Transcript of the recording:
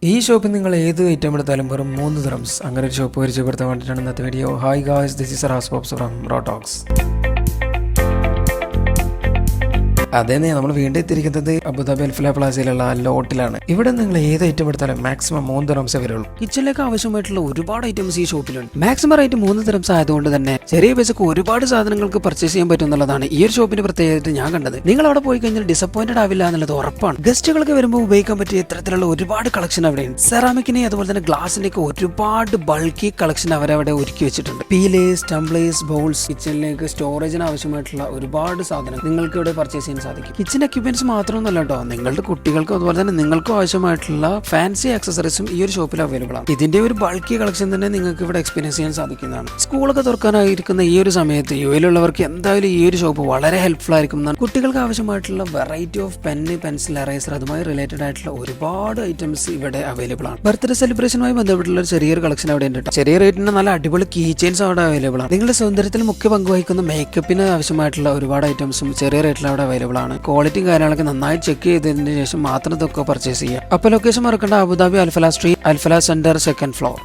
ഈ ഷോപ്പിൽ നിങ്ങൾ ഏത് ഐറ്റം എടുത്താലും വെറും 3 ദിർഹംസ്. അങ്ങനെ ഒരു ഷോപ്പ് പരിചയപ്പെടുത്താൻ വേണ്ടിയിട്ടാണ് ഇന്നത്തെ video. Hi guys, this is റാസ് പോപ്സ് ഫ്രം റോ ടോക്സ്. അതേ നമ്മൾ വീണ്ടും എത്തിയിരിക്കുന്നത് അബുദാബി അൽഫല പ്ലാസയിലുള്ള ലോട്ടിലാണ്. ഇവിടെ നിങ്ങൾ ഏത് ഐറ്റം എടുത്താലും മാക്സിമം 3 ദിർഹംസേ വരുള്ളൂ. കിച്ചണിലേക്ക് ആവശ്യമായിട്ടുള്ള ഒരുപാട് ഐറ്റംസ് ഈ ഷോപ്പിലുണ്ട്. മാക്സിമം റേറ്റ് 3 ദിർഹംസ് ആയതുകൊണ്ട് തന്നെ ചെറിയ പൈസക്ക് ഒരുപാട് സാധനങ്ങൾക്ക് പർച്ചേസ് ചെയ്യാൻ പറ്റും എന്നുള്ളതാണ് ഈ ഒരു ഷോപ്പിന്റെ പ്രത്യേകത ഞാൻ കണ്ടത്. നിങ്ങൾ അവിടെ പോയി കഴിഞ്ഞാൽ ഡിസപ്പോയിന്റഡ് ആവില്ല എന്നുള്ളത് ഉറപ്പാണ്. ഗസ്റ്റുകൾക്ക് വരുമ്പോൾ ഉപയോഗിക്കാൻ പറ്റിയ ഇത്തരത്തിലുള്ള ഒരുപാട് കളക്ഷൻ അവിടെയുണ്ട്. സെറാമിക്കിനെ അതുപോലെ തന്നെ ഗ്ലാസിന്റെ ഒക്കെ ഒരുപാട് ബൾക്കി കളക്ഷൻ അവരവിടെ ഒരുക്കി വെച്ചിട്ടുണ്ട്. പീലേഴ്സ്, ടംബ്ലേഴ്സ്, ബൗൾസ്, കിച്ചണിലേക്ക് സ്റ്റോറേജിന് ആവശ്യമായിട്ടുള്ള ഒരുപാട് സാധനം നിങ്ങൾക്ക് ഇവിടെ പർച്ചേസ് ചെയ്യാൻ സാധിക്കും. കിച്ചൺ എക്യുപ്മെന്റ്സ് മാത്രമൊന്നുമല്ല കേട്ടോ, നിങ്ങളുടെ കുട്ടികൾക്കും അതുപോലെ തന്നെ നിങ്ങൾക്കും ആവശ്യമായിട്ടുള്ള ഫാൻസി ആക്സസറീസും ഈ ഒരു ഷോപ്പിൽ അവൈലബിൾ ആണ്. ഇതിന്റെ ഒരു ബൾക്കി കളക്ഷൻ തന്നെ നിങ്ങൾക്ക് ഇവിടെ എക്സ്പീരിയൻസ് ചെയ്യാൻ സാധിക്കുന്നതാണ്. സ്കൂളൊക്കെ തുറക്കാനായിരിക്കുന്ന ഈ ഒരു സമയത്ത് യുഎയിലുള്ളവർക്ക് എന്തായാലും ഈ ഒരു ഷോപ്പ് വളരെ ഹെൽപ്ഫുൾ ആയിരിക്കും. കുട്ടികൾക്ക് ആവശ്യമായിട്ടുള്ള variety of pen, pencil, eraser അതുമായി റിലേറ്റഡ് ആയിട്ടുള്ള ഒരുപാട് ഐറ്റംസ് ഇവിടെ അവൈലബിൾ ആണ്. ബർത്ത്ഡേ സെലിബ്രേഷനുമായി ബന്ധപ്പെട്ടുള്ള ചെറിയൊരു കളക്ഷൻ അവിടെ ഉണ്ട്. ചെറിയ റേറ്റിന് നല്ല അടിപൊളി കീ ചെയിൻസ് അവിടെ അവൈലബിൾ ആണ്. നിങ്ങളുടെ സൗന്ദര്യത്തിൽ മുഖ്യ പങ്കുവഹിക്കുന്ന മേക്കപ്പിന് ആവശ്യമായിട്ടുള്ള ഒരുപാട് ഐറ്റംസും ചെറിയ റേറ്റിൽ അവിടെ അവൈലബിൾ ആണ്. ക്വാളിറ്റിയും കാര്യങ്ങളൊക്കെ നന്നായി ചെക്ക് ചെയ്തതിന് ശേഷം മാത്രം ഇതൊക്കെ പർച്ചേസ് ചെയ്യുക. അപ്പോൾ ലൊക്കേഷൻ മറക്കേണ്ട, Abu Dhabi Al Falah street, Al Falah center, 2nd floor.